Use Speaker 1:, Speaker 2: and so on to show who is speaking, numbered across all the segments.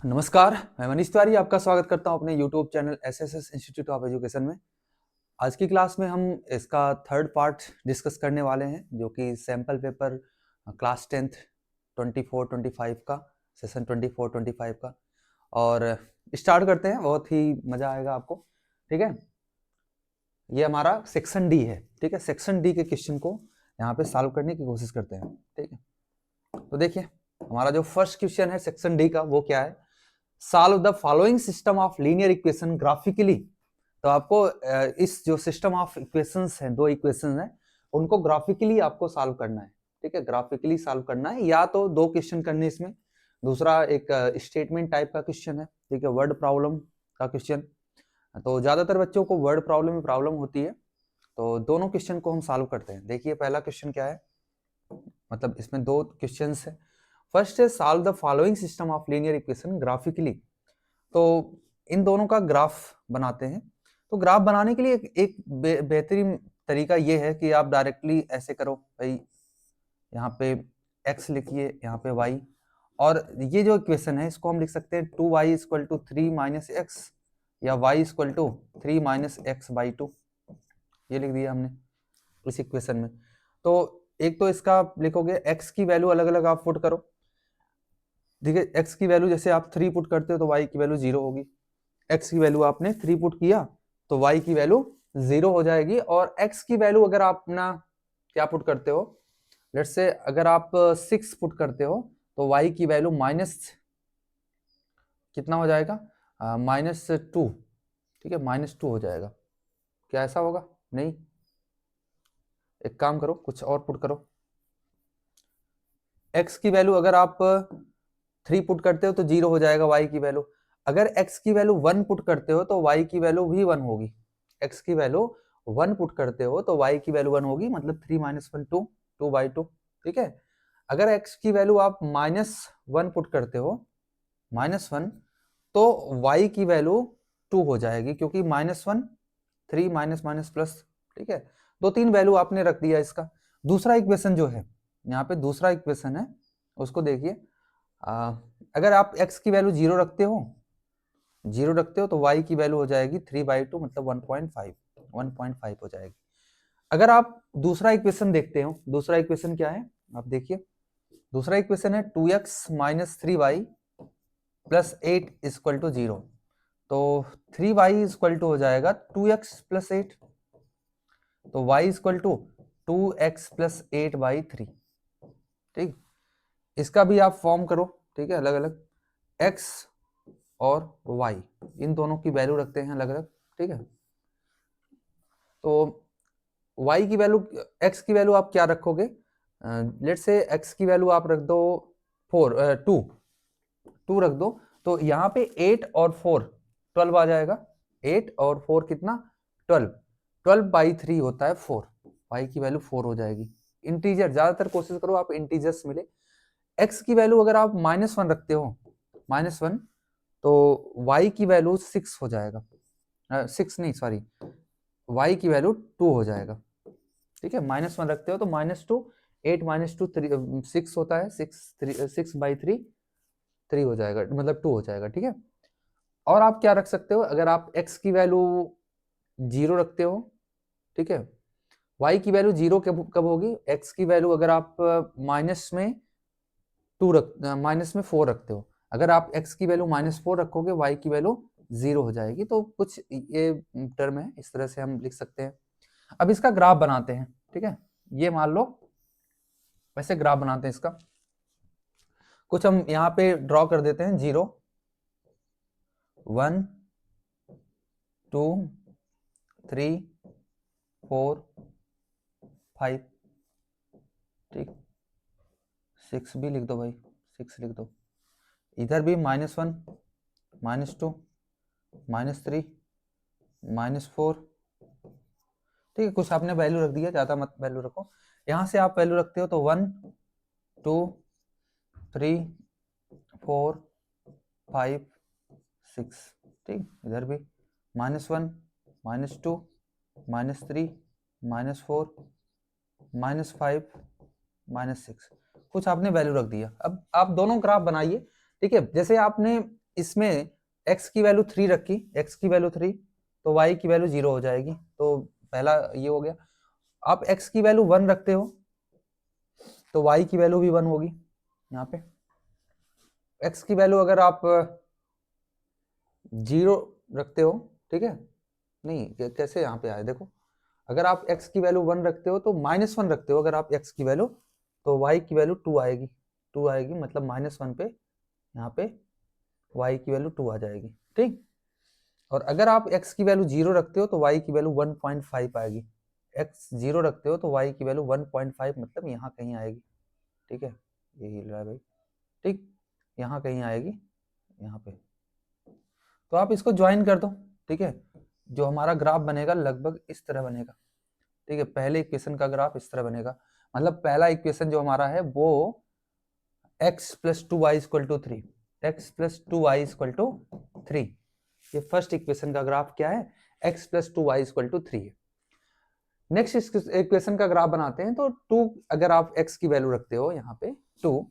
Speaker 1: नमस्कार, मैं मनीष तिवारी आपका स्वागत करता हूं अपने YouTube channel SSS institute of education में। आज की क्लास में हम इसका थर्ड पार्ट डिस्कस करने वाले हैं, जो कि सैम्पल पेपर क्लास 10th 24-25 का, सेशन 24-25 का। और स्टार्ट करते हैं, बहुत ही मज़ा आएगा आपको। ठीक है, ये हमारा सेक्शन डी है। ठीक है, सेक्शन डी के क्वेश्चन को यहाँ पे सॉल्व करने की कोशिश करते हैं। ठीक है, तो देखिए हमारा जो फर्स्ट क्वेश्चन है सेक्शन डी का, वो क्या है? Solve the following system of linear equation graphically. तो आपको इस जो सिस्टम ऑफ इक्वेशंस हैं, दो इक्वेशंस हैं, उनको ग्राफिकली आपको सॉल्व करना है। ठीक है, ग्राफिकली सॉल्व करना है, या तो दो क्वेश्चन करने इसमें, दूसरा एक स्टेटमेंट टाइप का क्वेश्चन है। ठीक है, वर्ड प्रॉब्लम का क्वेश्चन। तो ज्यादातर बच्चों को वर्ड प्रॉब्लम में प्रॉब्लम होती है, तो दोनों क्वेश्चन को हम सॉल्व करते हैं। देखिए पहला क्वेश्चन क्या है, मतलब इसमें दो क्वेश्चंस है। फर्स्ट है solve the following system of linear equation graphically. तो इन दोनों का ग्राफ बनाते हैं। तो ग्राफ बनाने के लिए एक बेहतरीन तरीका ये है कि आप डायरेक्टली ऐसे करो भाई, यहाँ पे x लिखिए, यहाँ पे y, और ये जो इक्वेशन है इसको हम लिख सकते हैं 2y equal to 3 minus x, या y equal to 3 minus x by 2। ये लिख दिया हमने इस इक्वेशन में। तो एक तो इसका आप लिखोगे, x की वैल्यू अलग अलग आप पुट करो। ठीक है, x की वैल्यू जैसे आप 3 पुट करते हो तो y की वैल्यू 0 होगी। x की वैल्यू आपने 3 पुट किया तो y की वैल्यू 0 हो जाएगी। और x की वैल्यू अगर आप अपना क्या पुट करते हो, लेट्स से अगर आप 6 पुट करते हो तो y की वैल्यू माइनस कितना हो जाएगा, -2। ठीक है, -2 हो जाएगा। क्या ऐसा होगा? नहीं, एक काम करो, कुछ और पुट करो। x की वैल्यू अगर आप 3 पुट करते हो तो 0 हो जाएगा y की वैल्यू। अगर x की वैल्यू 1 पुट करते हो तो y की वैल्यू भी 1 होगी। x की वैल्यू 1 पुट करते हो तो y की वैल्यू 1 होगी, मतलब 3 माइनस 1 2, 2/2। ठीक है, अगर x की वैल्यू आप -1 पुट करते हो, -1, तो y की वैल्यू 2 हो जाएगी, क्योंकि -1 3 माइनस माइनस प्लस। ठीक है, 2-3 वैल्यू आपने रख दिया इसका। दूसरा इक्वेशन जो है, यहाँ पे दूसरा इक्वेशन है, उसको देखिए। अगर आप x की वैल्यू 0 रखते हो तो y की वैल्यू हो जाएगी 3/2, मतलब 1.5 हो जाएगी। अगर आप दूसरा इक्वेशन देखते हो, दूसरा इक्वेशन क्या है आप देखिए। दूसरा इक्वेशन है 2x minus 3y plus 8 equal to 0। तो 3y इक्वल टू हो जाएगा 2x प्लस 8, तो y equal to 2x plus 8/3। ठीक, इसका भी आप फॉर्म करो। ठीक है, अलग अलग x और y, इन दोनों की वैल्यू रखते हैं अलग अलग। ठीक है, तो y की वैल्यू, x की वैल्यू आप क्या रखोगे? लेट्स से x की वैल्यू आप रख दो 2 रख दो। तो यहाँ पे 8 और 4 12 आ जाएगा। 8 और 4 कितना? 12/3 होता है 4। y की वैल्यू 4 हो जाएगी। इंटीजर ज्यादातर कोशिश करो आप इंटीजर्स मिले। x की वैल्यू अगर आप -1 रखते हो, -1, तो y की वैल्यू 6 हो जाएगा। 6 नहीं, सॉरी, y की वैल्यू 2 हो जाएगा। ठीक है, -1 रखते हो तो -2, 8 -2 6 होता है, 6/3 3 हो जाएगा, मतलब 2 हो जाएगा। ठीक है, और आप क्या रख सकते हो, अगर आप x की वैल्यू 0 रखते हो, ठीक है, y की वैल्यू 0 कब होगी? x की वैल्यू अगर आप माइनस में 4 रखते हो, अगर आप x की वैल्यू -4 रखोगे, y की वैल्यू 0 हो जाएगी। तो कुछ ये टर्म है, इस तरह से हम लिख सकते हैं। अब इसका ग्राफ बनाते हैं। ठीक है, ये मान लो वैसे ग्राफ बनाते हैं इसका। कुछ हम यहाँ पे ड्रॉ कर देते हैं, 0 1 2 3 4 5। ठीक, 6 भी लिख दो भाई, 6 लिख दो। इधर भी -1 -2 -3 -4। ठीक है, कुछ आपने वैल्यू रख दिया, ज्यादा मत वैल्यू रखो। यहाँ से आप वैल्यू रखते हो तो 1 2 3 4 5 6। ठीक, इधर भी -1 -2 -3 -4 -5 -6, कुछ आपने वैल्यू रख दिया। अब आप दोनों ग्राफ बनाइए। ठीक है, जैसे आपने इसमें x की वैल्यू 3 रखी, x की वैल्यू 3, तो y की वैल्यू 0 हो जाएगी। तो पहला ये हो गया। आप x की वैल्यू 1 रखते हो तो y की वैल्यू भी 1 होगी। यहाँ पे x की वैल्यू अगर आप 0 रखते हो, ठीक है, नहीं कैसे यहाँ पे आए देखो, अगर आप x की वैल्यू 1 रखते हो तो -1 रखते हो अगर आप x की वैल्यू, तो y की वैल्यू 2 आएगी। 2 आएगी मतलब -1 पे यहाँ पे y की वैल्यू 2 आ जाएगी, ठीक। और अगर आप x की वैल्यू 0 रखते हो तो y की वैल्यू 1.5 आएगी। x 0 रखते हो तो y की वैल्यू 1.5 मतलब यहाँ कहीं आएगी, ठीक है, ये हिल रहा है भाई, ठीक, यहाँ कहीं आएगी, यहाँ पे। तो आप इसको ज्वाइन कर दो, ठीक है, जो हमारा ग्राफ बनेगा लगभग इस तरह बनेगा, ठीक है। पहले इक्वेशन का ग्राफ इस तरह बनेगा, मतलब पहला इक्वेशन जो हमारा है वो x + 2y = 3, x + 2y = 3, ये फर्स्ट इक्वेशन का ग्राफ क्या है, x + 2y = 3 है। नेक्स्ट इक्वेशन का ग्राफ बनाते हैं, तो 2 अगर आप x की वैल्यू रखते हो यहाँ पे 2,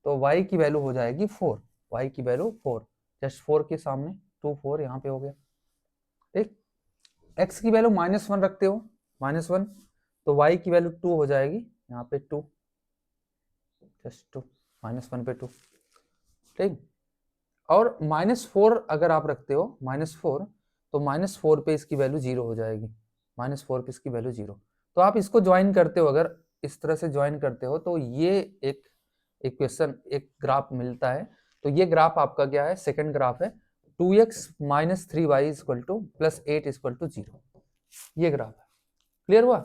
Speaker 1: तो y की वैल्यू हो जाएगी 4, y की वैल्यू 4, जस्ट 4 के सामने 2 4 यहाँ पे हो गया, ठीक। x की वैल्यू -1 रखते हो, -1, तो y की वैल्यू 2 हो जाएगी, यहाँ पे 2, जस्ट 2, -1 पे 2, ठीक। और -4 अगर आप रखते हो, -4, तो -4 पे इसकी वैल्यू 0 हो जाएगी, -4 पे इसकी वैल्यू 0। तो आप इसको ज्वाइन करते हो, अगर इस तरह से ज्वाइन करते हो तो ये एक इक्वेशन, एक ग्राफ मिलता है। तो ये ग्राफ आपका क्या है, सेकंड ग्राफ है, 2x - 3y + 8 = 0, ये ग्राफ है। क्लियर हुआ?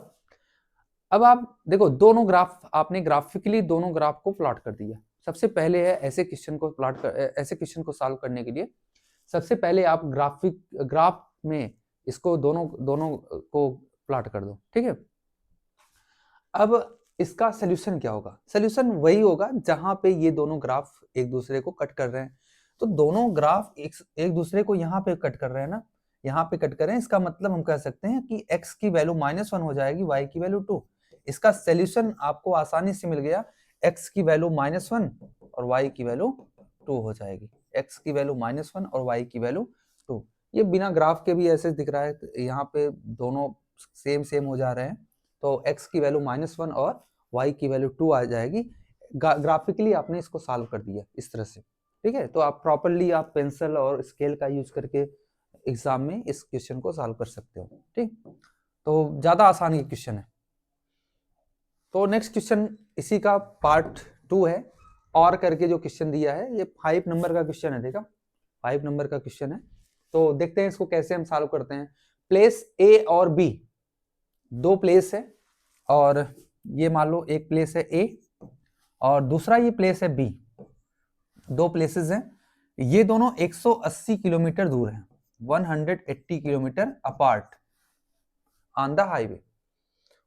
Speaker 1: अब आप देखो दोनों ग्राफ, आपने ग्राफिकली दोनों ग्राफ को प्लॉट कर दिया। सबसे पहले है ऐसे क्वेश्चन को ऐसे क्वेश्चन को सॉल्व करने के लिए सबसे पहले आप ग्राफ में इसको दोनों को प्लॉट कर दो, ठीक है। अब इसका सोल्यूशन क्या होगा? सोल्यूशन वही होगा जहां पे ये दोनों ग्राफ एक दूसरे को कट कर रहे हैं। तो दोनों ग्राफ एक दूसरे को यहाँ पे कट कर रहे हैं ना, यहाँ पे कट कर रहे हैं, इसका मतलब हम कह सकते हैं कि x की वैल्यू -1 हो जाएगी, y की वैल्यू 2। इसका सोल्यूशन आपको आसानी से मिल गया, x की वैल्यू -1 और y की वैल्यू 2 हो जाएगी, x की वैल्यू -1 और y की वैल्यू 2। ये बिना ग्राफ के भी ऐसे दिख रहा है, यहाँ पे दोनों सेम हो जा रहे हैं, तो x की वैल्यू -1 और y की वैल्यू 2 आ जाएगी। ग्राफिकली आपने इसको सॉल्व कर दिया इस तरह से, ठीक है। तो आप प्रॉपरली आप पेंसिल और स्केल का यूज करके एग्जाम में इस क्वेश्चन को सॉल्व कर सकते हो, ठीक। तो ज्यादा आसान ये क्वेश्चन है। तो नेक्स्ट क्वेश्चन इसी का पार्ट 2 है, और करके जो क्वेश्चन दिया है ये 5 नंबर का क्वेश्चन है, देखा 5 नंबर का क्वेश्चन है। तो देखते हैं इसको कैसे हम सॉल्व करते हैं। प्लेस ए और बी, दो प्लेस है, और ये मान लो एक प्लेस है ए और दूसरा ये प्लेस है बी, दो प्लेसेस हैं, ये दोनों 180 किलोमीटर दूर हैं, 180 kilometre apart on the highway.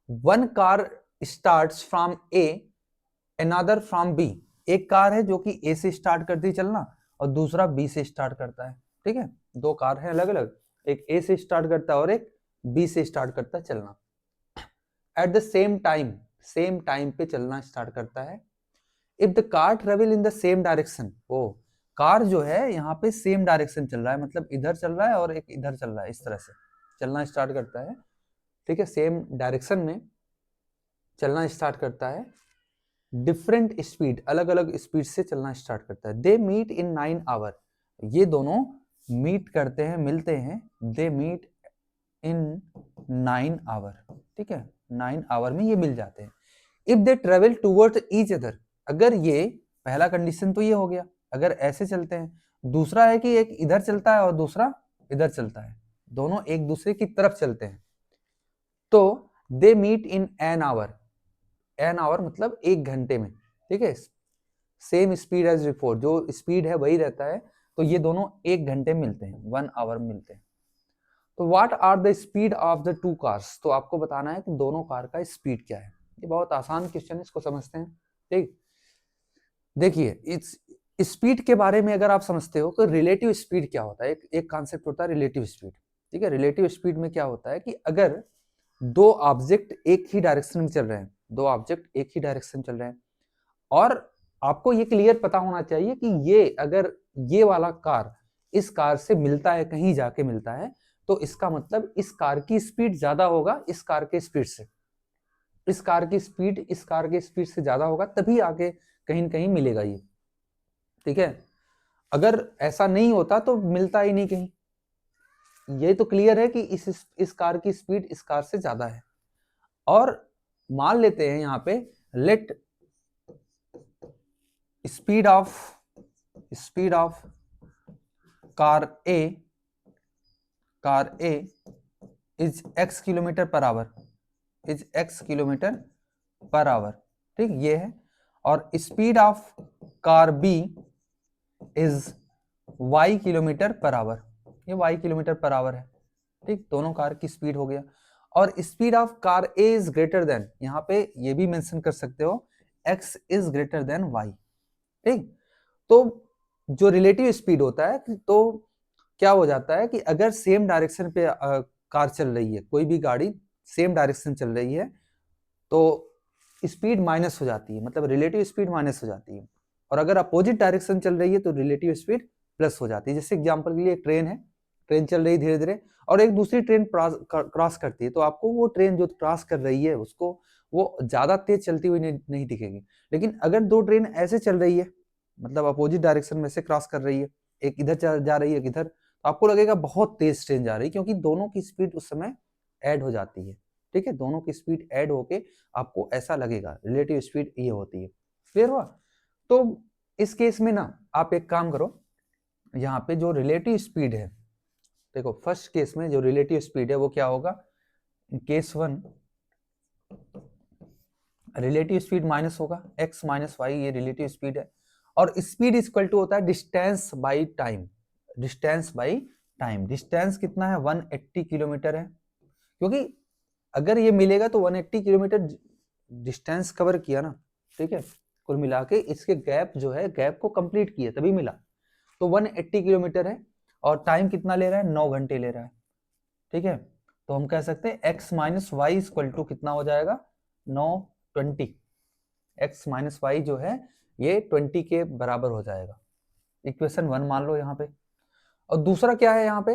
Speaker 1: One car starts from A, another from B. एक कार है जो कि ए से स्टार्ट करती है चलना और दूसरा बी से स्टार्ट करता है, ठीक है। दो कार है अलग अलग, एक ए से स्टार्ट करता है और एक बी से स्टार्ट करता है चलना। एट द सेम टाइम पे चलना स्टार्ट करता है। If the car travel in the same direction, वो कार जो है यहाँ पे सेम डायरेक्शन चल रहा है, मतलब इधर चल रहा है और एक इधर चल रहा है, इस तरह से चलना स्टार्ट करता है, ठीक है, सेम डायरेक्शन में चलना स्टार्ट करता है। डिफरेंट स्पीड, अलग अलग स्पीड से चलना स्टार्ट करता है। दे मीट इन 9 आवर, ये दोनों मीट करते हैं, मिलते हैं, दे मीट इन 9 आवर, ठीक है, 9 आवर में ये मिल जाते हैं। If they travel towards each other, अगर ये पहला कंडीशन तो ये हो गया, अगर ऐसे चलते हैं, दूसरा है कि एक इधर चलता है और दूसरा इधर चलता है, दोनों एक दूसरे की तरफ चलते हैं, तो they meet in an hour, an hour मतलब 1 घंटे में, ठीक है, सेम स्पीड एज बिफोर, जो स्पीड है वही रहता है, तो ये दोनों 1 घंटे मिलते हैं, 1 आवर मिलते हैं। तो what are the speed of the two cars, तो आपको बताना है कि दोनों कार का स्पीड क्या है। ये बहुत आसान क्वेश्चन है, इसको समझते हैं, ठीक। देखिए इस स्पीड के बारे में अगर आप समझते हो तो रिलेटिव स्पीड क्या होता है, एक कॉन्सेप्ट होता है रिलेटिव स्पीड, ठीक है। रिलेटिव स्पीड में क्या होता है कि अगर दो ऑब्जेक्ट एक ही डायरेक्शन में चल रहे हैं, दो ऑब्जेक्ट एक ही डायरेक्शन चल रहे हैं और आपको ये क्लियर पता होना चाहिए कि ये अगर ये वाला कार इस कार से मिलता है, कहीं जाके मिलता है, तो इसका मतलब इस कार की स्पीड ज्यादा होगा इस कार के स्पीड से, इस कार की स्पीड इस कार के स्पीड से ज्यादा होगा, तभी आगे कहीं न कहीं मिलेगा ये। ठीक है, अगर ऐसा नहीं होता तो मिलता ही नहीं कहीं। ये तो क्लियर है कि इस कार की स्पीड इस कार से ज्यादा है। और मान लेते हैं यहाँ पे let speed of car A is x kilometre per hour, ठीक ये है। और speed of car B is y kilometre per hour, ये y किलोमीटर पर आवर है। ठीक, दोनों कार की स्पीड हो गया। और speed of car A is greater than, यहाँ पे ये भी मेंशन कर सकते हो x is greater than y। ठीक, तो जो रिलेटिव स्पीड होता है, तो क्या हो जाता है कि अगर सेम डायरेक्शन पे कार चल रही है, कोई भी गाड़ी सेम डायरेक्शन चल रही है, तो स्पीड माइनस हो जाती है, मतलब रिलेटिव स्पीड माइनस हो जाती है। और अगर अपोजिट डायरेक्शन चल रही है तो रिलेटिव स्पीड प्लस हो जाती है। जैसे एग्जांपल के लिए एक ट्रेन है, ट्रेन चल रही है धीरे धीरे और एक दूसरी ट्रेन क्रॉस करती है, तो आपको वो ट्रेन जो क्रॉस कर रही है उसको वो ज्यादा तेज चलती हुई नहीं दिखेगी। लेकिन अगर दो ट्रेन ऐसे चल रही है, मतलब अपोजिट डायरेक्शन में से क्रॉस कर रही है, एक इधर जा रही है एक इधर, तो आपको लगेगा बहुत तेज ट्रेन जा रही है, क्योंकि दोनों की स्पीड उस समय ऐड हो जाती है। ठीक है, दोनों की स्पीड ऐड होके आपको ऐसा लगेगा, रिलेटिव स्पीड ये होती है। क्लियर हुआ? तो इस केस में ना आप एक काम करो, यहाँ पे जो रिलेटिव स्पीड है, देखो फर्स्ट केस में जो रिलेटिव स्पीड है वो क्या होगा, case one relative speed minus होगा, x माइनस वाई, ये रिलेटिव स्पीड है। और स्पीड इक्वल टू होता है डिस्टेंस बाई टाइम, डिस्टेंस कितना है 180 किलोमीटर है, क्योंकि अगर ये मिलेगा तो 180 किलोमीटर डिस्टेंस कवर किया ना। ठीक है, कुल मिला के इसके गैप जो है, गैप को कंप्लीट किया तभी मिला, तो 180 किलोमीटर है। और टाइम कितना ले रहा है, 9 घंटे ले रहा है। ठीक है, तो हम कह सकते हैं x minus y equal to कितना हो जाएगा, 9:20। x माइनस वाई जो है ये 20 के बराबर हो जाएगा। इक्वेशन 1 मान लो यहाँ पे। और दूसरा क्या है यहाँ पे,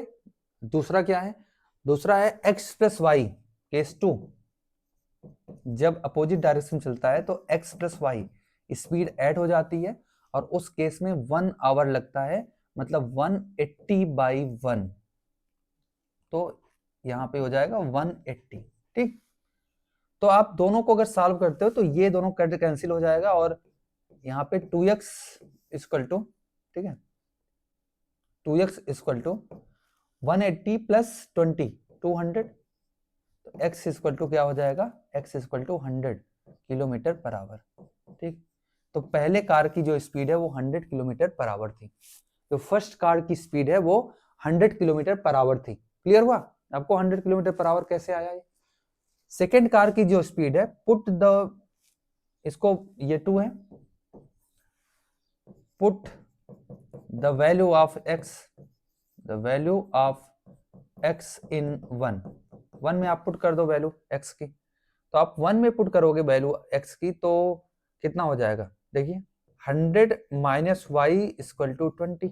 Speaker 1: दूसरा है x प्लस वाई, केस 2। जब अपोजिट डायरेक्शन चलता है तो x plus y speed add हो जाती है, और उस केस में 1 आवर लगता है, मतलब 180/1, तो यहाँ पे हो जाएगा 180। ठीक, तो आप दोनों को अगर सॉल्व करते हो तो ये दोनों कट कैंसिल हो जाएगा, और यहाँ पे 2x इक्वल टू, ठीक है, 2x इक्वल टू 180 प्लस 20, 200। तो x इक्वल टू क्या हो जाएगा, x equal to 100 kilometre per hour. ठीक, तो पहले कार की जो स्पीड है वो 100 किलोमीटर पर आवर थी, तो फर्स्ट कार की स्पीड है वो 100 किलोमीटर पर आवर थी। क्लियर हुआ आपको 100 किलोमीटर पर आवर कैसे आया ये? सेकेंड कार की जो स्पीड है, इसको ये 2 है, put the value of x इन 1 में आप पुट कर दो वैल्यू x की, तो आप 1 में पुट करोगे वैल्यू x की, तो कितना हो जाएगा, देखिए 100 माइनस वाई इक्वल टू 20।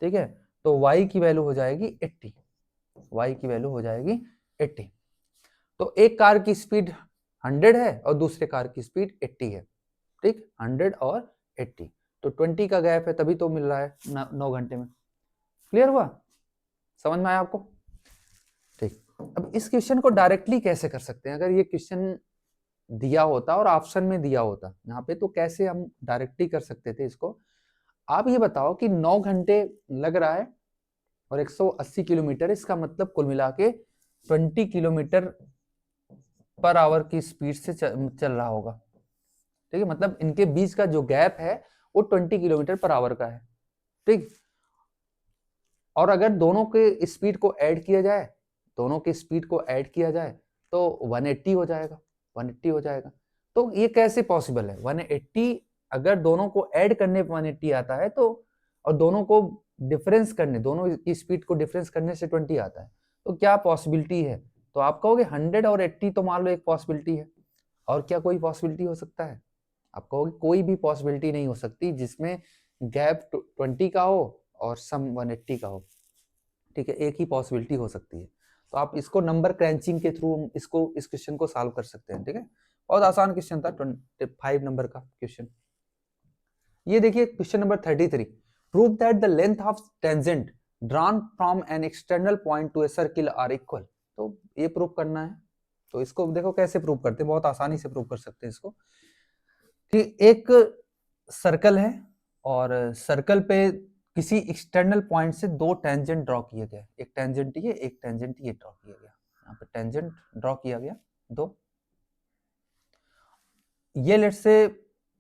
Speaker 1: ठीक है, तो y की वैल्यू हो जाएगी 80, y की वैल्यू हो जाएगी 80। तो एक कार की स्पीड 100 है और दूसरे कार की स्पीड 80 है। ठीक, 100 और 80, तो 20 का गैप है, तभी तो मिल रहा है 9 घंटे में। क्लियर हुआ, समझ में आया आपको? ठीक, अब इस क्वेश्चन को डायरेक्टली कैसे कर सकते हैं, अगर ये क्वेश्चन दिया होता और ऑप्शन में दिया होता यहाँ पे, तो कैसे हम डायरेक्टली कर सकते थे इसको? आप ये बताओ कि 9 घंटे लग रहा है और 180 किलोमीटर, इसका मतलब कुल मिला के 20 किलोमीटर पर आवर की स्पीड से चल रहा होगा। ठीक है, मतलब इनके बीच का जो गैप है वो 20 किलोमीटर पर आवर का है। ठीक, और अगर दोनों के स्पीड को ऐड किया जाए, तो 180 हो जाएगा, 180 हो जाएगा। तो ये कैसे पॉसिबल है, 180 अगर दोनों को ऐड करने पे 180 आता है, तो और दोनों को डिफरेंस करने, दोनों की स्पीड को डिफरेंस करने से 20 आता है, तो क्या पॉसिबिलिटी है? तो आप कहोगे 100 और 80 तो मान लो एक पॉसिबिलिटी है, और क्या कोई पॉसिबिलिटी हो सकता है? आप कहोगे कोई भी पॉसिबिलिटी नहीं हो सकती जिसमें गैप 20 का हो और सम 180 का हो, ठीक है, एक ही पॉसिबिलिटी हो सकती है। तो आप इसको नंबर क्रंचिंग के थ्रू इसको इस क्वेश्चन को सॉल्व कर सकते हैं, ठीक है। बहुत आसान क्वेश्चन था, 25 नंबर का क्वेश्चन। ये देखिए question number 33, prove that the length of tangent drawn from an external point to a circle are equal. तो ये प्रूव करना है, तो इसको देखो कैसे प्रूव करते हैं, बहुत आसानी से प्रूव कर सकते हैं इसको। कि एक सर्कल है और सर्कल पे किसी एक्सटर्नल पॉइंट से दो टेंजेंट ड्रॉ किए गए, एक टेंजेंट ये, एक टेंजेंट ये ड्रॉ किया गया। यहाँ पे टेंजेंट ड्रॉ किया गया दो, ये लेट से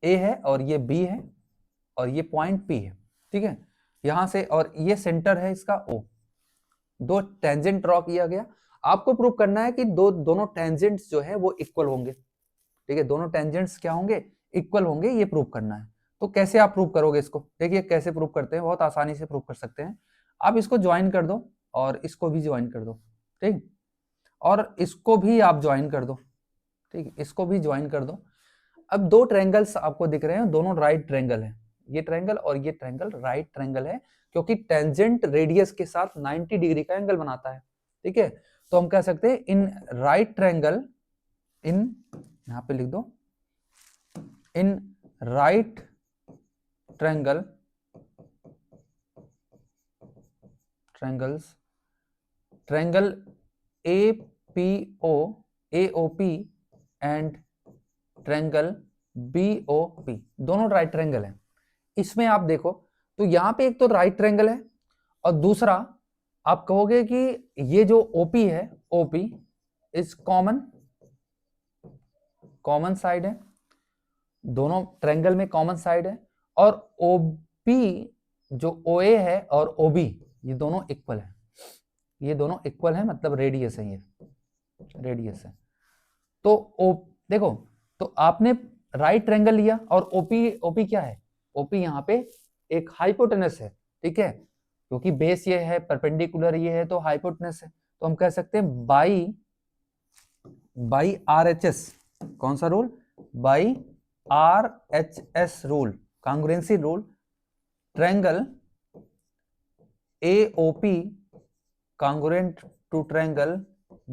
Speaker 1: ए है और ये बी है और ये पॉइंट पी है, ठीक है। यहां से और ये सेंटर है इसका ओ, दो टेंजेंट ड्रॉ किया गया। आपको प्रूव करना है कि दोनों टेंजेंट्स जो है वो इक्वल होंगे, ठीक है, दोनों टेंजेंट्स क्या होंगे, इक्वल होंगे, ये प्रूव करना है। तो कैसे आप प्रूव करोगे इसको, देखिए कैसे प्रूव करते हैं, बहुत आसानी से प्रूव कर सकते हैं। आप इसको ज्वाइन कर दो और इसको भी ज्वाइन कर दो, ठीक, और इसको भी आप ज्वाइन कर दो, ठीक, इसको भी ज्वाइन कर दो। अब दो ट्रायंगल्स आपको दिख रहे हैं, दोनों राइट ट्रायंगल है, ये ट्रायंगल और ये ट्रायंगल राइट ट्रायंगल है, क्योंकि टेंजेंट रेडियस के साथ 90 डिग्री का एंगल बनाता है, ठीक है। तो हम कह सकते हैं इन राइट ट्रायंगल, इन यहां पे लिख दो, in right triangle, triangle AOP and triangle BOP, दोनों राइट ट्रायंगल है। इसमें आप देखो तो यहां पे एक तो राइट ट्रायंगल है और दूसरा आप कहोगे कि ये जो OP है, OP इज कॉमन साइड है, दोनों ट्रायंगल में कॉमन साइड है, और OP जो OA है और OB ये दोनों इक्वल है, ये दोनों इक्वल है, मतलब रेडियस है, ये रेडियस है। तो देखो, तो आपने राइट ट्रायंगल लिया और OP क्या है, OP यहाँ पे एक हाइपोटेनस है, ठीक है, क्योंकि बेस ये है, परपेंडिकुलर ये है, तो हाइपोटेनस है। तो हम कह सकते हैं बाई RHS, कौन सा rule, by RHS rule, congruency rule, triangle AOP congruent to triangle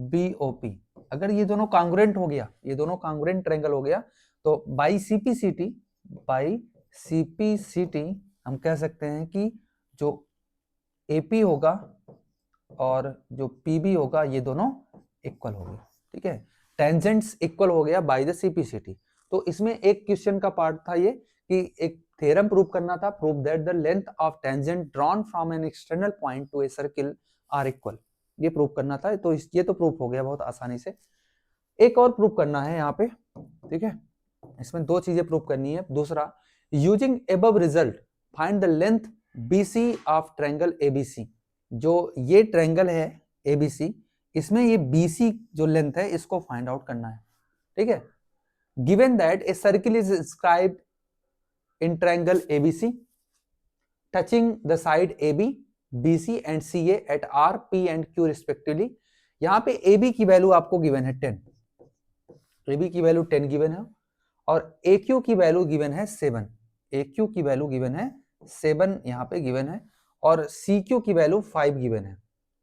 Speaker 1: BOP। अगर ये दोनों कांग्रुएंट हो गया, ये दोनों कांग्रुएंट ट्रायंगल हो गया, तो बाई CPCT हम कह सकते हैं कि जो AP होगा और जो PB होगा ये दोनों इक्वल हो गए, ठीक है, टेंजेंट्स इक्वल हो गया बाय द CPCT। तो इसमें एक क्वेश्चन का पार्ट था ये कि एक थ्योरम प्रूव करना था, prove that the length of tangent drawn from an external point to a circle are equal, ये प्रूव करना था। तो ये तो प्रूव हो गया बहुत आसानी से। एक और प्रूव करना है यहाँ पे, ठीक है, इसमें दो चीजें प्रूव करनी है। दूसरा, using above result find the length BC of triangle ABC। जो ये ट्रायंगल है ABC, इसमें ये BC जो लेंथ है इसको फाइंड आउट करना है, ठीक है। Given that a circle is inscribed in triangle ABC touching the side AB, BC and CA at R, P and Q respectively. यहाँ पे AB की वैल्यू आपको गिवन है 10, AB की वैल्यू 10 गिवन है और AQ की वैल्यू गिवन है 7, AQ की वैल्यू गिवन है 7 यहाँ पे गिवन है, और CQ की वैल्यू 5 गिवन है।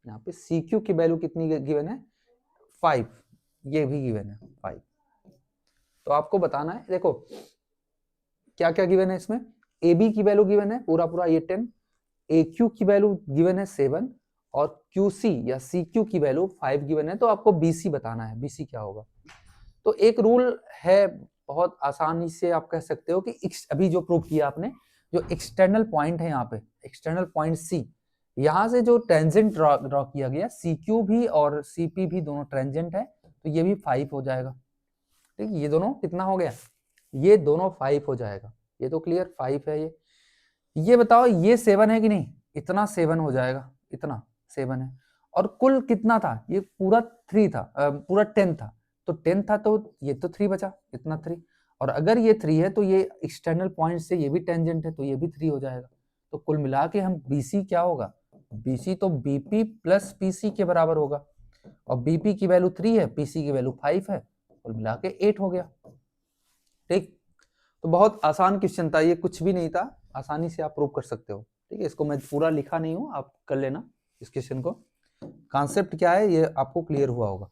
Speaker 1: यहाँ पे CQ की वैल्यू कितनी गिवन है, 5, ये भी गिवन है 5। तो आपको बताना है, देखो क्या क्या गिवन है इसमें, AB की वैल्यू गिवन है पूरा ये 10, AQ की वैल्यू गिवन है 7 और QC या CQ की वैल्यू 5 गिवन है। तो आपको BC बताना है, BC क्या होगा। तो एक रूल है, बहुत आसानी से आप कह सकते हो कि अभी जो प्रूव किया आपने, जो एक्सटर्नल पॉइंट है यहाँ पे, एक्सटर्नल पॉइंट C, यहाँ से जो टेंजेंट ड्रॉ किया गया, CQ भी और CP भी दोनों टेंजेंट है, तो ये भी 5 हो जाएगा, ठीक, ये दोनों कितना हो गया, ये दोनों 5 हो जाएगा, ये तो क्लियर 5 है। ये बताओ ये 7 है कि नहीं, इतना 7 हो जाएगा, इतना 7 है, और कुल कितना था, ये पूरा 3 था, पूरा 10 था, तो 10 था तो ये तो 3 बचा, इतना 3, और अगर ये 3 है तो ये एक्सटर्नल पॉइंट से ये भी टेंजेंट है, तो ये भी 3 हो जाएगा। तो कुल मिला के हम BC क्या होगा, BC तो BP प्लस PC के बराबर होगा, और BP की वैल्यू 3 है, PC की वैल्यू 5 है, कुल मिला के 8 हो गया, ठीक। तो बहुत आसान क्वेश्चन था, ये कुछ भी नहीं था, आसानी से आप प्रूव कर सकते हो। ठीक है, इसको मैं पूरा लिखा नहीं हूँ, आप कर लेना इस क्वेश्चन को। कॉन्सेप्ट क्या है ये आपको क्लियर हुआ होगा।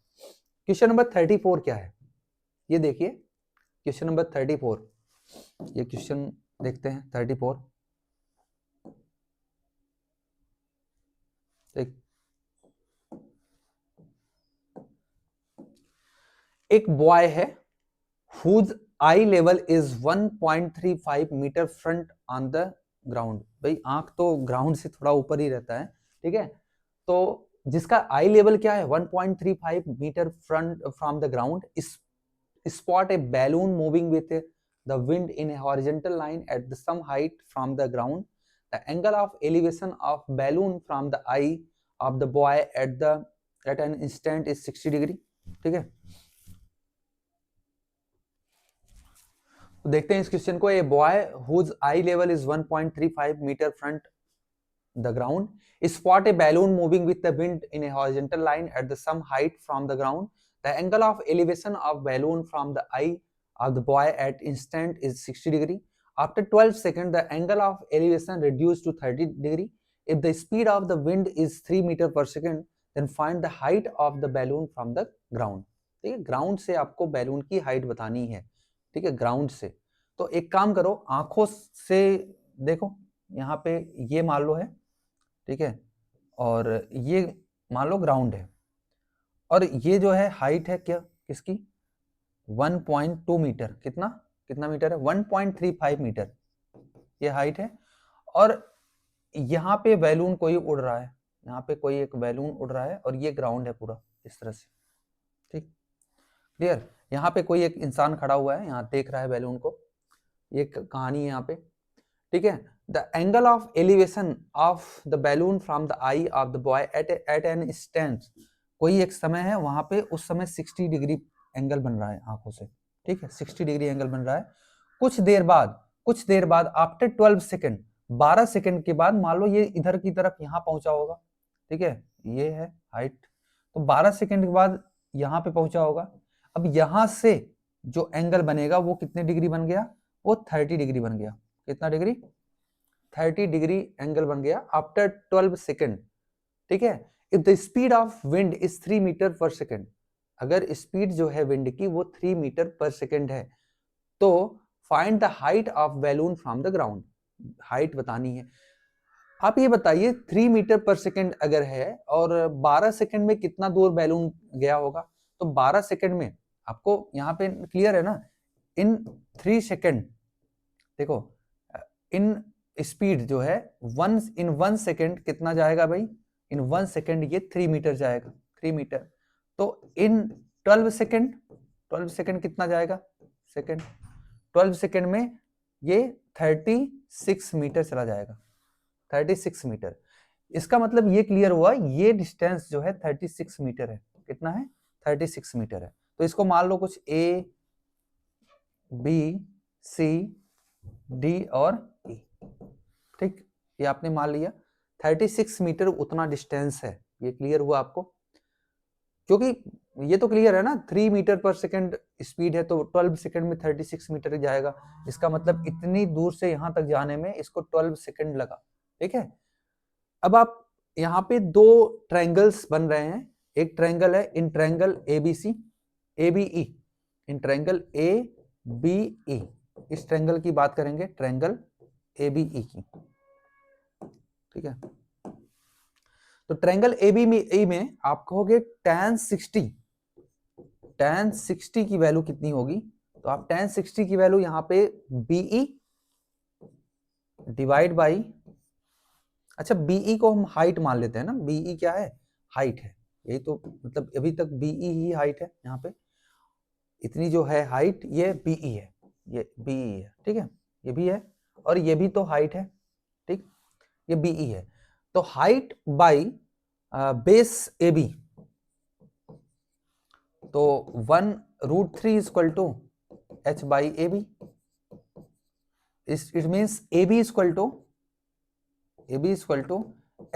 Speaker 1: क्वेश्चन नंबर 34 क्या है ये देखिए, क्वेश्चन नंबर 34, ये क्वेश्चन देखते हैं 34। एक बॉय है whose eye level is 1.35 metre front on the ground. भाई आंख तो ग्राउंड से थोड़ा ऊपर ही रहता है, ठीक है, तो जिसका आई लेवल क्या है 1.35 metre front from the ground, spot a balloon moving with the wind in a horizontal line at the some height from the ground. The angle of elevation of balloon from the eye of the boy at an instant is 60 degree. ठीक है, तो देखते हैं इस question को। A boy whose eye level is 1.35 meter front the ground spot a balloon moving with the wind in a horizontal line at the some height from the ground. The angle of elevation of balloon from the eye of the boy at instant is 60 degree. After 12 seconds, the angle of elevation reduced to 30 degree. If the speed of the wind is 3 meter per second, then find the height of the balloon from the ground. ठीक है, ground से आपको balloon की height बतानी है। ठीक है, ground से। तो एक काम करो, आंखों से देखो, यहाँ पे ये मान लो है, ठीक है, और ये मान लो ग्राउंड है, और ये जो है हाइट है क्या किसकी 1.2 मीटर, कितना कितना मीटर है 1.35 मीटर ये हाइट है, और यहाँ पे बैलून कोई उड़ रहा है, यहाँ पे कोई एक बैलून उड़ रहा है, और ये ग्राउंड है पूरा इस तरह से। ठीक, क्लियर। यहाँ पे कोई एक इंसान खड़ा हुआ है, यहाँ देख रहा है बैलून को, ये कहानी है यहाँ पे। ठीक है, the angle of elevation of the balloon from the eye of the boy at an instant, कोई एक समय है वहां पे, उस समय 60 डिग्री एंगल बन रहा है आंखों से। ठीक है, 60 डिग्री एंगल बन रहा है। कुछ देर बाद आफ्टर 12 सेकेंड, 12 सेकेंड के बाद मान लो ये इधर की तरफ यहाँ पहुंचा होगा। ठीक है, ये है हाइट, तो 12 सेकेंड के बाद यहाँ पे पहुंचा होगा। अब यहां से जो एंगल बनेगा वो कितने डिग्री बन गया, वो 30 डिग्री बन गया। कितना डिग्री, 30 डिग्री एंगल बन गया आफ्टर 12 सेकेंड। ठीक है, if the speed of wind is 3 metre per second, अगर स्पीड जो है विंड की वो 3 मीटर पर सेकेंड है, तो find the height of balloon from the ground, height बतानी है। आप ये बताइए 3 मीटर पर सेकेंड अगर है और 12 सेकेंड में कितना दूर बैलून गया होगा, तो 12 सेकेंड में आपको यहाँ पे क्लियर है ना, इन 3 सेकेंड देखो, इन स्पीड जो है इन 1 सेकेंड कितना जाएगा भाई, इन 1 सेकेंड ये 3 मीटर जाएगा, 3 मीटर। तो इन 12 सेकेंड कितना जाएगा सेकेंड, 12 सेकेंड में ये 36 मीटर चला जाएगा, 36 मीटर। इसका मतलब ये क्लियर हुआ, ये डिस्टेंस जो है 36 मीटर है। कितना है, 36 मीटर है। तो इसको मान लो कुछ A, B, C, D और E। ठीक, ये आपने मान लिया 36 मीटर उतना डिस्टेंस है। ये क्लियर हुआ आपको, क्योंकि ये तो क्लियर है ना, 3 मीटर पर सेकंड स्पीड है, तो 12 सेकंड में 36 मीटर जाएगा। इसका मतलब इतनी दूर से यहां तक जाने में इसको 12 सेकंड लगा। ठीक है, अब आप यहाँ पे दो ट्रायंगल्स बन रहे हैं। एक ट्रायंगल है इन triangle ABC ABE, in triangle ABE, इस ट्रायंगल की बात करेंगे, ट्रायंगल ABE की। ठीक है, तो ट्रायंगल ABE में आप कहोगे tan 60 की वैल्यू कितनी होगी, तो आप tan 60 की वैल्यू यहाँ पे BE डिवाइड बाई, अच्छा BE को हम हाइट मान लेते हैं ना, BE क्या है, हाइट है। यही तो मतलब अभी तक BE ही हाइट है, यहाँ पे इतनी जो है हाइट ये BE है, ये BE है। ठीक है, ये भी है और ये भी तो हाइट है। ठीक, ये BE है, तो हाइट बाई बेस AB, तो 1√3 equal to H by AB। It means AB equal to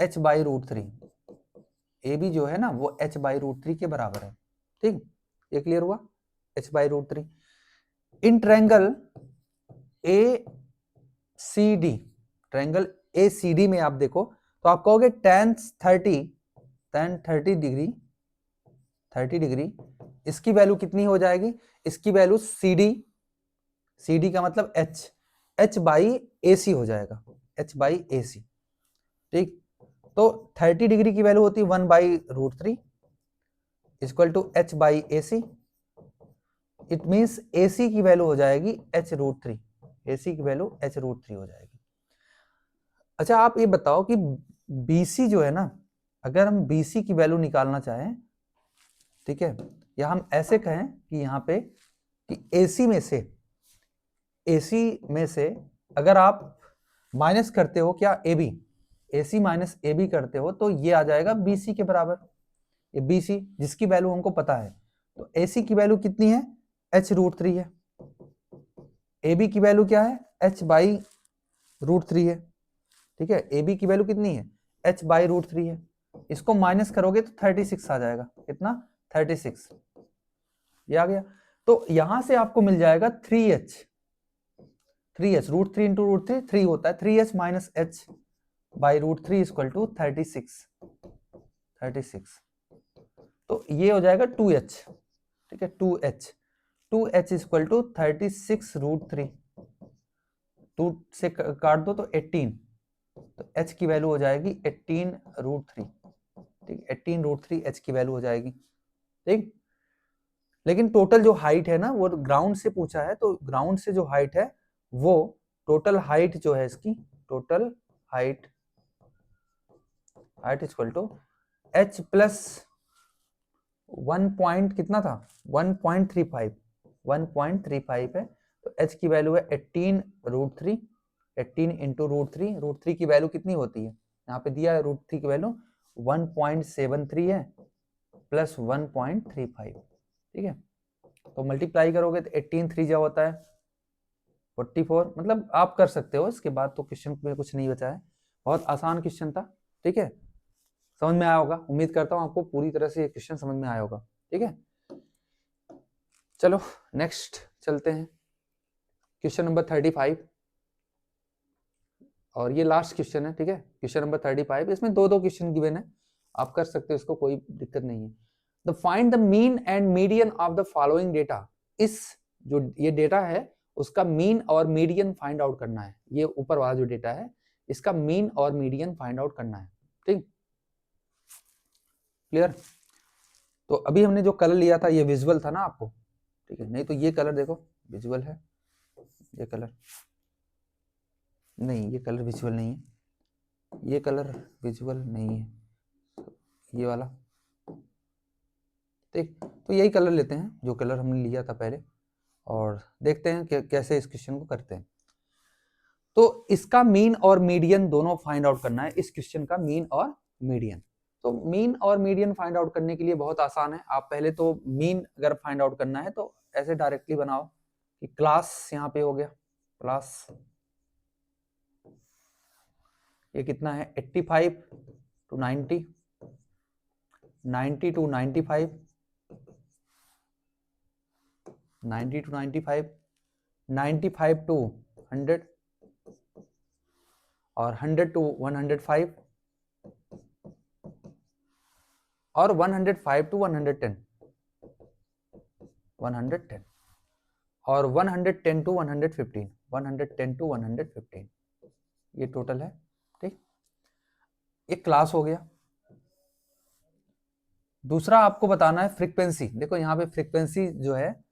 Speaker 1: H by √3। AB जो है ना वो H बाई √3 के बराबर है। ठीक, ये क्लियर हुआ, H by √3। In triangle A C D, triangle A C D में आप देखो तो आप कहोगे tan 30 डिग्री, 30 डिग्री, इसकी वैल्यू कितनी हो जाएगी? इसकी वैल्यू सी डी का मतलब h बाई ए सी हो जाएगा, h बाई ए सी। ठीक, तो 30 डिग्री की वैल्यू होती है 1/√3 equal to h by A C. It means A C की वैल्यू हो जाएगी h√3, ए सी की वैल्यू h√3 हो जाएगी। अच्छा आप ये बताओ कि BC जो है ना, अगर हम BC की वैल्यू निकालना चाहें, ठीक है, या हम ऐसे कहें कि यहाँ पे कि AC में से अगर आप माइनस करते हो क्या AB, AC माइनस AB करते हो तो ये आ जाएगा BC के बराबर। ये BC जिसकी वैल्यू हमको पता है, तो AC की वैल्यू कितनी है? h√3 है। AB की वैल्यू क्या है? h/√3 है। ठीक है, AB की वैल्यू कितनी है? h/√3 है। इसको माइनस करोगे तो 36 आ जाएगा। कितना? 36। ये आ गया। तो यहां से आपको मिल जाएगा 3h, √3 इंटू √3 3 होता है, 3h minus h/√3 equal to 36। तो ये हो जाएगा 2h। ठीक है, 2h इक्वल टू 36√3, 2 से काट दो तो 18, तो h की वैल्यू हो जाएगी 18√3। ठीक, 18√3 h की वैल्यू हो जाएगी। ठीक, लेकिन टोटल जो हाइट है ना वो ग्राउंड से पूछा है, तो ग्राउंड से जो हाइट है वो टोटल हाइट जो है इसकी, total height equal to h plus 1 point कितना था? 1.35 है। तो h की वैल्यू है 18√3, 18 इंटू √3 की वैल्यू कितनी होती है? यहाँ पे दिया है √3 की वैल्यू 1.73 है प्लस 1.35। ठीक है, तो मल्टीप्लाई करोगे तो 18 3 जा होता है 44। मतलब आप कर सकते हो, इसके बाद तो क्वेश्चन में कुछ नहीं बचा है, बहुत आसान क्वेश्चन था। ठीक है, समझ में आया होगा, उम्मीद करता हूँ आपको पूरी तरह से ये क्वेश्चन समझ में आया होगा। ठीक है, चलो नेक्स्ट चलते हैं, क्वेश्चन नंबर 35, और ये लास्ट क्वेश्चन है। ठीक है, क्वेश्चन नंबर 35, इसमें दो क्वेश्चन गिवन है, आप कर सकते हो इसको, कोई दिक्कत नहीं है। The find the mean and median of the following data. इस जो ये डेटा है उसका मीन और मीडियन फाइंड आउट करना है। ये ऊपर वाला जो डेटा है इसका मीन और मीडियन फाइंड आउट करना है। ठीक, क्लियर? तो अभी हमने जो कलर लिया था ये विजुअल था ना आपको, ठीक है, नहीं तो ये कलर देखो विजुअल है, ये कलर नहीं, ये कलर विजुअल नहीं है, ये कलर विजुअल नहीं है, ये वाला। ठीक, तो यही कलर लेते हैं जो कलर हमने लिया था पहले, और देखते हैं कि कैसे इस क्वेश्चन को करते हैं। तो इसका मीन और मीडियन दोनों फाइंड आउट करना है, इस क्वेश्चन का मीन और मीडियन। तो मीन और मीडियन फाइंड आउट करने के लिए बहुत आसान है। आप पहले तो मीन अगर फाइंड आउट करना है तो ऐसे डायरेक्टली बनाओ कि क्लास यहाँ पे हो गया, क्लास ये कितना है 85 टू 90, 90 टू 95, 90 टू 95, 95 टू 100 और 100 टू 105 और 105 टू 110, 110 और 110 टू 115, 110 टू 115, ये टोटल है। ठीक, ये क्लास हो गया। दूसरा आपको बताना है फ्रीक्वेंसी। देखो यहाँ पे फ्रीक्वेंसी जो है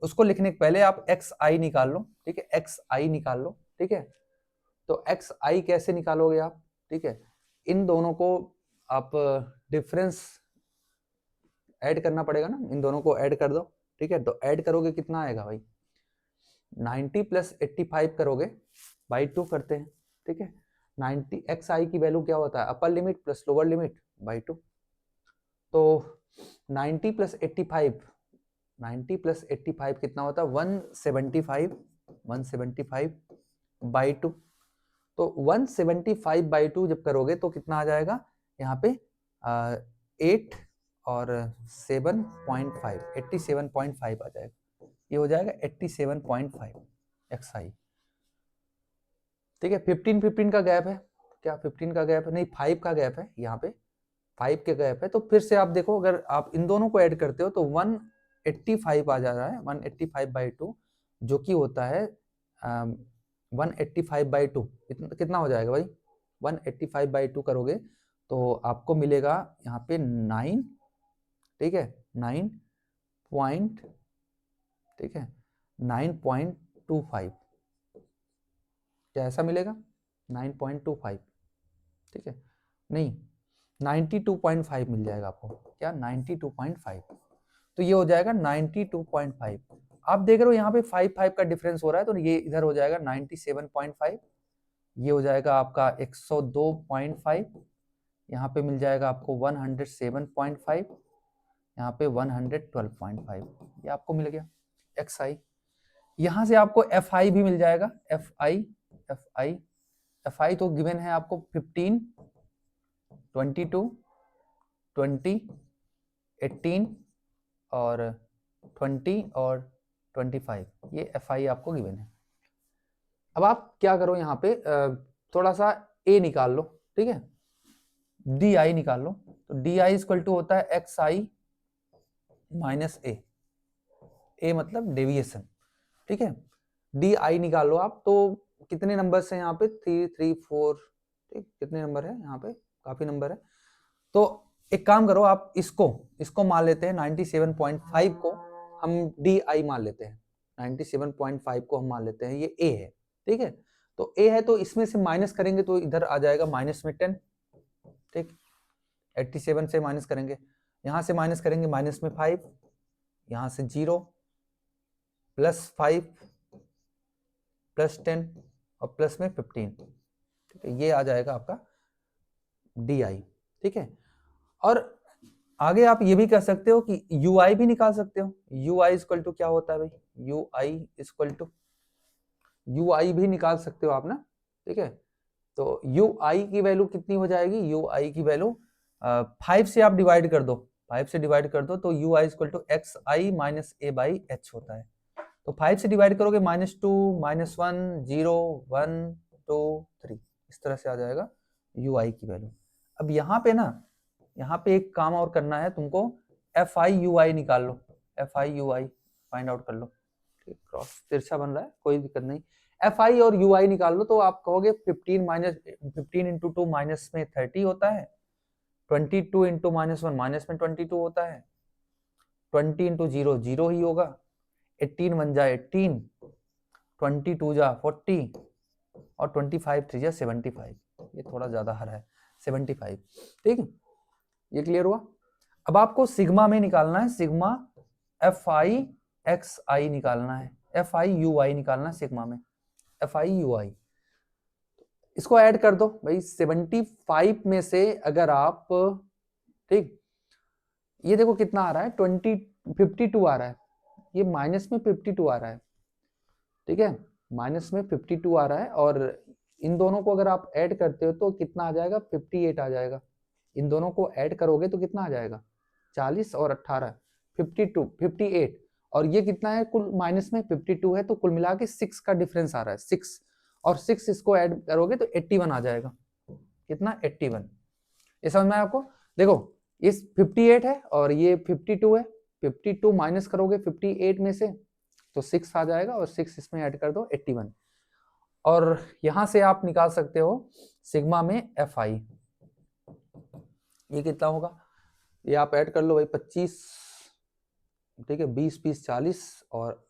Speaker 1: उसको लिखने के पहले आप एक्स आई निकाल लो। ठीक है, एक्स आई निकाल लो। ठीक है, तो एक्स आई कैसे निकालोगे आप? ठीक है, इन दोनों को आप डिफरेंस ऐड करना पड़ेगा ना, इन दोनों को ऐड कर दो। ठीक है, तो ऐड करोगे कितना आएगा भाई? 90 प्लस 85 करोगे बाई 2 करते हैं। ठीक है, 90 एक्स आई की वैल्यू क्या होता है? Upper limit plus lower limit by 2। तो 90 प्लस 85, 90 प्लस 85 कितना होता है? 175, 175 बाई 2। तो 175 बाई 2 जब करोगे तो कितना आ जाएगा यहाँ पे? 8 और 7.5, 87.5 आ जाएगा। ये हो जाएगा 87.5। एक्स आई। ठीक है, 15 का गैप है, क्या 15 का गैप है? नहीं, 5 का गैप है, यहाँ पे 5 के गैप है। तो फिर से आप देखो, अगर आप इन दोनों को ऐड करते हो तो 185 आ जा रहा है, 185/2, जो कि होता है 185/2। कितना हो जाएगा भाई? 185/2 करोगे तो आपको मिलेगा यहाँ पे 9, ठीक है, 9 पॉइंट, ठीक है, 9.25, क्या ऐसा मिलेगा? 9.25, ठीक है, नहीं 92.5 मिल जाएगा आपको। क्या? 92.5। तो ये हो जाएगा 92.5। आप देख रहे हो यहाँ पे 5 का डिफरेंस हो रहा है, तो ये इधर हो जाएगा 97.5, ये हो जाएगा आपका 102.5, यहाँ पे मिल जाएगा आपको 107.5, यहाँ पे 112.5, ये आपको मिल गया एक्स आई। यहाँ से आपको एफ आई भी मिल जाएगा, एफ आई तो गिवन है आपको 15, 22, 20, 18 और 20 और 25, ये एफ आई आपको गिवन है। अब आप क्या करो, यहाँ पे थोड़ा सा ए निकाल लो, ठीक है, डी आई निकाल लो। तो डी आई इक्वल टू होता है एक्स आई माइनस ए, ए मतलब डेविएशन, ठीक है। डी आई निकाल लो आप, तो कितने नंबर है यहाँ पे? 3, 3, 4, ठीक, कितने नंबर है यहाँ पे? काफी नंबर है। तो एक काम करो, आप इसको मान लेते हैं 97.5 को हम डी आई मान लेते हैं, 97.5 को हम मान लेते हैं, ये ए है, ठीक है। तो ए है, तो इसमें से माइनस करेंगे तो इधर आ जाएगा माइनस में 10, ठीक, 87 से माइनस करेंगे, यहां से माइनस करेंगे माइनस में 5, यहां से 0, प्लस 5, प्लस 10 और प्लस में 15, ठीक है, ये आ जाएगा आपका डी आई, ठीक है। और आगे आप ये भी कर सकते हो कि यू आई भी निकाल सकते हो। यू आई इक्वल टू क्या होता है भाई? U I equal to, U I भी निकाल सकते हो आप ना, ठीक है। तो यू आई की वैल्यू कितनी हो जाएगी? यू आई की वैल्यू 5 से आप डिवाइड कर दो, 5 से डिवाइड कर दो तो u I equal to x i minus a by h होता है। तो 5 से डिवाइड करोगे -2, -1, 0, 1, 2, 3, इस तरह से आ जाएगा यू आई की वैल्यू। अब यहाँ पे ना, यहाँ पे एक काम और करना है तुमको, एफ आई यू आई निकाल लो, F I U I find out कर लो, ठीक, क्रॉस तिरछा बन रहा है, कोई दिक्कत नहीं। एफ आई और यू आई निकाल लो तो आप कहोगे 15 इंटू 2 माइनस में 30 होता है, 22 इंटू -1 माइनस में 22 होता है, 20 इंटू 0 0 ही होगा, 18 1 जा 18, 22 जा 40 और 25 3 जा 75, ये थोड़ा ज्यादा हरा है 75, ठीक है, ये क्लियर हुआ। अब आपको सिग्मा में निकालना है, सिग्मा एफ आई एक्स आई निकालना है, एफ आई यू आई निकालना है सिग्मा में, एफ आई यू आई। इसको ऐड कर दो भाई, 75 में से अगर आप, ठीक, ये देखो कितना आ रहा है, 52 आ रहा है, ये माइनस में 52 आ रहा है, ठीक है, माइनस में 52 आ रहा है, और इन दोनों को अगर आप ऐड करते हो तो कितना आ जाएगा? 58 आ जाएगा। इन दोनों को ऐड करोगे तो कितना आ जाएगा? 40 और 18, 52, 58, और ये कितना है? कुल माइनस में 52 है, तो कुल मिला के 6 का डिफरेंस आ रहा है, 6 और 6 इसको ऐड करोगे तो 81 आ जाएगा। कितना? 81। ये समझ में आया आपको? देखो, इस 58 है और ये 52 है, 52 माइनस करोगे 58 में से तो 6 आ जाएगा, और 6 इसमें ऐड कर दो 81, और यहां से आप निकाल सकते हो सिग्मा में एफ आई, ये कितना होगा? ये आप ऐड कर लो भाई, 25, ठीक है, 20 20 40 और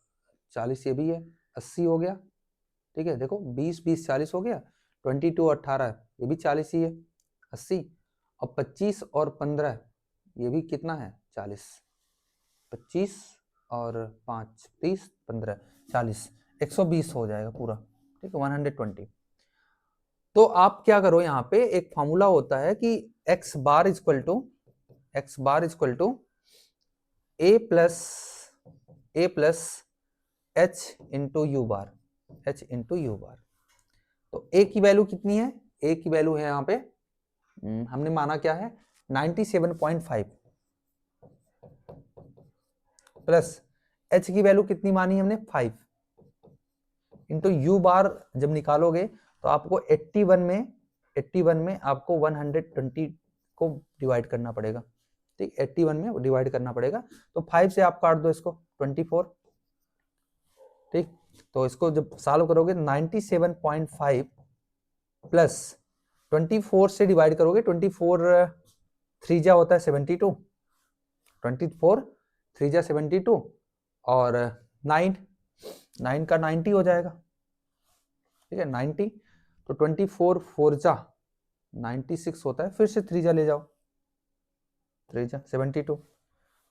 Speaker 1: 40 ये भी है, 80 हो गया, ठीक है, देखो 20 20 40 हो गया, 22 और 18 ये भी 40 ही है, 80, और 25 और 15 ये भी कितना है? 40, 25 और 5 30 15 40, 120 हो जाएगा पूरा, ठीक है, 120। तो आप क्या करो, यहाँ पे एक फॉर्मूला होता है कि x bar equal to A plus H into U bar, तो a की वैल्यू कितनी है? a की वैल्यू है यहाँ पे, हमने माना क्या है? 97.5, प्लस h की वैल्यू कितनी मानी हमने? 5, इंटू यू बार जब निकालोगे तो आपको 81 में आपको 120 को डिवाइड करना पड़ेगा, ठीक, 81 में डिवाइड करना पड़ेगा। तो 5 से आप काट दो इसको, 24, ठीक। तो इसको जब सॉल्व करोगे 97.5 प्लस 24 से डिवाइड करोगे, 24 3 जा होता है 72, 24 3 जा 72 और 9 का 90 हो जाएगा, ठीक है 90। तो 24 4 जा 96 होता है, फिर से 3 जा ले जाओ, 3 जा 72,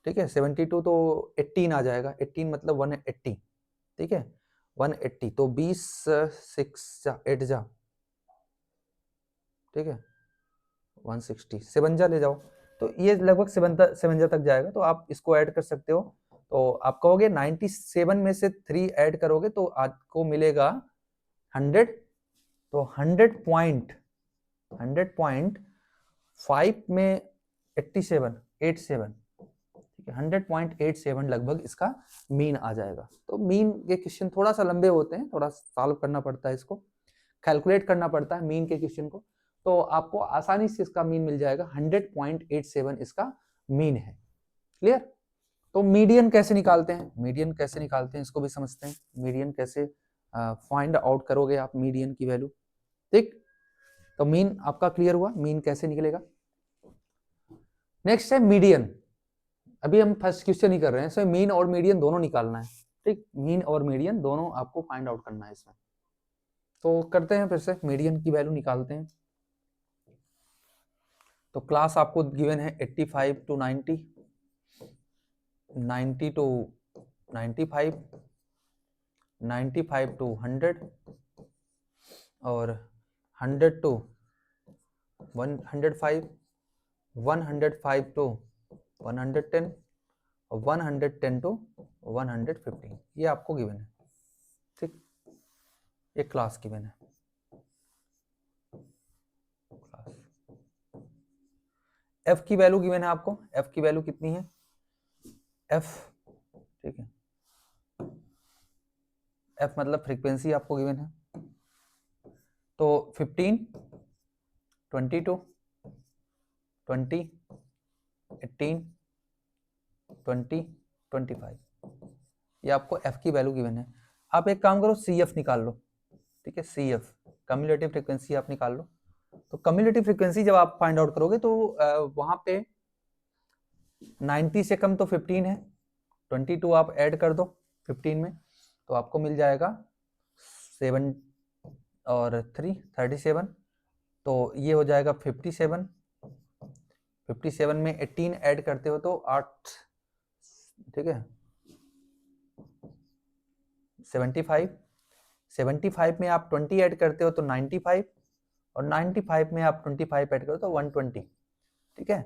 Speaker 1: ठीक है 72 तो 18 आ जाएगा, 18 मतलब 180, ठीक है 180। तो 20 6 जा 8 जा, ठीक है 160, 7 जा ले जाओ। तो ये लगभग 7 जा तक जाएगा, तो आप इसको ऐड कर सकते हो। तो आप कहोगे 97 में से 3 ऐड करोगे तो आपको मिलेगा 100। तो 100.5 में 87, ठीक है 100.87 लगभग इसका मीन आ जाएगा। तो मीन के क्वेश्चन थोड़ा सा लंबे होते हैं, थोड़ा सॉल्व करना पड़ता है, इसको कैलकुलेट करना पड़ता है मीन के क्वेश्चन को। तो आपको आसानी से इसका मीन मिल जाएगा, 100.87 इसका मीन है। क्लियर? तो मीडियन कैसे निकालते हैं, इसको भी समझते हैं। मीडियन कैसे फाइंड आउट करोगे आप मीडियन की वैल्यू, ठीक। तो मीन आपका क्लियर हुआ, मीन कैसे निकलेगा। नेक्स्ट है मीडियन। अभी हम फर्स्ट क्वेश्चन ही कर रहे हैं, इसमें मीन और मीडियन दोनों निकालना है, ठीक। मीन और मीडियन दोनों आपको फाइंड आउट करना है इसमें। तो करते हैं, फिर से मीडियन की वैल्यू निकालते हैं। तो क्लास आपको गिवन है 85 to 90, 90 to 95, 95 to 100 और 100 to 105, 105 to 110 और 110 to 115, ये आपको गिवन है, ठीक। ये क्लास गिवन है। एफ की वैल्यू गिवन है आपको, एफ की वैल्यू कितनी है, एफ, ठीक है, एफ मतलब फ्रीक्वेंसी आपको गिवन है। तो 15, 22, 20, 18, 20, 25, ये आपको एफ की वैल्यू गिवन है। आप एक काम करो, सी एफ निकाल लो, ठीक है, सी एफ कम्युलेटिव फ्रीक्वेंसी आप निकाल लो। तो कम्युलेटिव फ्रीक्वेंसी जब आप फाइंड आउट करोगे तो वहां पे 90 से कम तो 15 है, 22 आप ऐड कर दो 15 में, तो आपको मिल जाएगा 7 और 3 37, तो ये हो जाएगा 57, 57 में 18 ऐड करते हो तो 8, ठीक है 75, 75 में आप 20 ऐड करते हो तो 95 और 95 में आप 25 ऐड करो तो 120, ठीक है।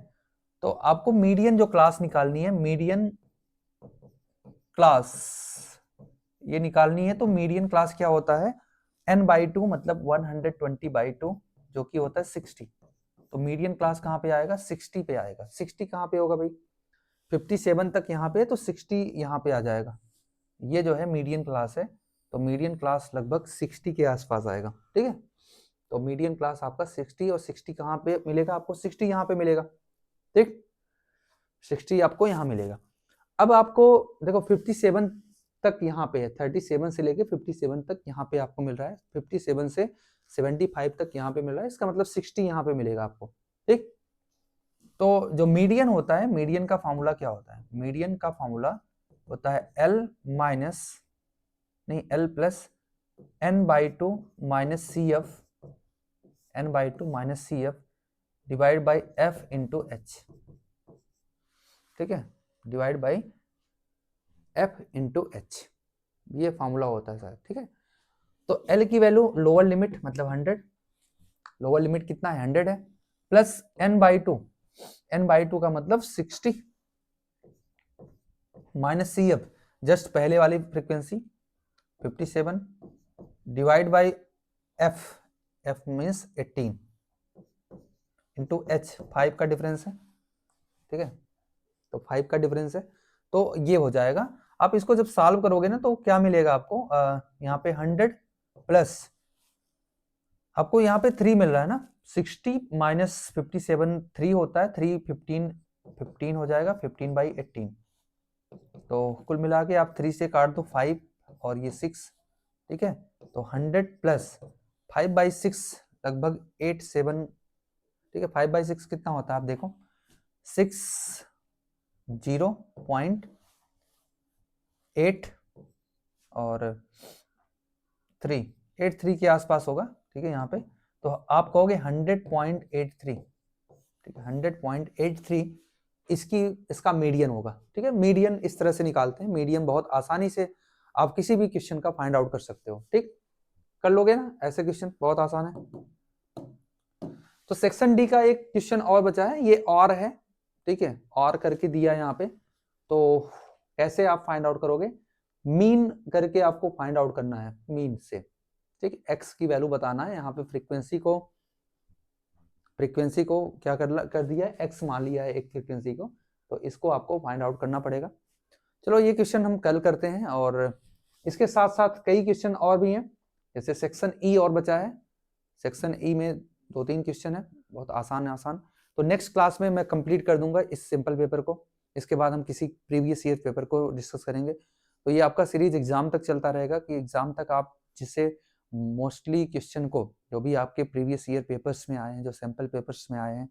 Speaker 1: तो आपको मीडियन जो क्लास निकालनी है, मीडियन क्लास ये निकालनी है। तो मीडियन क्लास क्या होता है, n/2 मतलब 120/2 जो कि होता है 60। तो मीडियन क्लास कहाँ पे आएगा, 60 पे आएगा। 60 कहाँ पे होगा भाई, 57 तक यहाँ पे, तो 60 यहाँ पे आ जाएगा। ये जो है मीडियन क्लास है, तो मीडियन क्लास लगभग 60 के आसपास आएगा, ठीक है। तो मीडियन क्लास आपका 60, और 60 कहाँ पे मिलेगा आपको, 60 यहाँ पे मिलेगा, ठीक, 60 आपको यहाँ मिलेगा। अब आपको देखो 57 तक यहाँ पे है, 37 से लेके 57 तक यहाँ पे आपको मिल रहा है, 57 से 75 तक यहाँ पे मिल रहा है, इसका मतलब 60 यहाँ पे मिलेगा आपको, ठीक। तो जो मीडियन होता है, मीडियन का फॉर्मूला क्या होता है, मीडियन का फॉर्मूला होता है L plus n/2 minus c f divide by f into h, ठीक है, divide by f into h, ये फॉर्मूला होता है सर, ठीक है। तो एल की वैल्यू लोअर लिमिट मतलब 100, लोअर लिमिट कितना है 100 है, प्लस n/2 का मतलब 60 माइनस सी एफ जस्ट पहले वाली frequency 57 divide by F means 18 into H, 5 का डिफरेंस है, ठीक है, तो 5 का डिफरेंस है। तो ये हो जाएगा। आप इसको जब सॉल्व करोगे ना तो क्या मिलेगा आपको, यहाँ पे 100 प्लस आपको यहाँ पे 3 मिल रहा है ना, 60 माइनस 57 3 होता है, 3 15 हो जाएगा, 15/18। तो कुल मिला के आप 3 से काट दो 5 और ये 6, ठीक है। तो 100 प्लस 5/6 लगभग 87, ठीक है। 5/6 कितना होता है आप देखो, 60.8 और 383 के आसपास होगा, ठीक है यहाँ पे। तो आप कहोगे 100.83, ठीक है, 100.83 इसका मीडियन होगा, ठीक है। मीडियन इस तरह से निकालते हैं, मीडियन बहुत आसानी से आप किसी भी क्वेश्चन का फाइंड आउट कर सकते हो, ठीक, कर लोगे ना, ऐसे क्वेश्चन बहुत आसान है। तो सेक्शन डी का एक क्वेश्चन और बचा है, ये और है, ठीक है, और करके दिया यहाँ पे। तो कैसे आप फाइंड आउट करोगे, मीन करके आपको फाइंड आउट करना है, मीन से, ठीक, एक्स की वैल्यू बताना है। यहाँ पे फ्रीक्वेंसी को क्या कर दिया है, एक्स मान लिया है एक फ्रीक्वेंसी को, तो इसको आपको फाइंड आउट करना पड़ेगा। चलो ये क्वेश्चन हम कल करते हैं, और इसके साथ साथ कई क्वेश्चन और भी हैं, जैसे सेक्शन ई और बचा है। सेक्शन ई में 2-3 क्वेश्चन है, बहुत आसान। तो नेक्स्ट क्लास में मैं कंप्लीट कर दूंगा इस सिंपल पेपर को, इसके बाद हम किसी प्रीवियस ईयर पेपर को डिस्कस करेंगे। तो ये आपका सीरीज एग्जाम तक चलता रहेगा, कि एग्जाम तक आप जिससे मोस्टली क्वेश्चन को, जो भी आपके प्रीवियस ईयर पेपर्स में आए हैं, जो सैम्पल पेपर्स में आए हैं,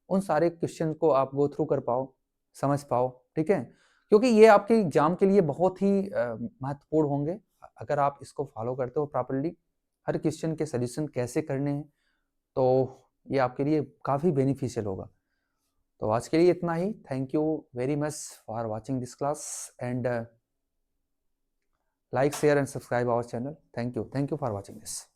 Speaker 1: उन सारे क्वेश्चन को आप गो थ्रू कर पाओ, समझ पाओ, ठीक है। क्योंकि ये आपके एग्जाम के लिए बहुत ही महत्वपूर्ण होंगे। अगर आप इसको फॉलो करते हो प्रॉपरली, हर क्वेश्चन के सॉल्यूशन कैसे करने हैं, तो ये आपके लिए काफ़ी बेनिफिशियल होगा। तो आज के लिए इतना ही। Thank you very much for watching this class, and like, share and subscribe our channel. Thank you for watching this.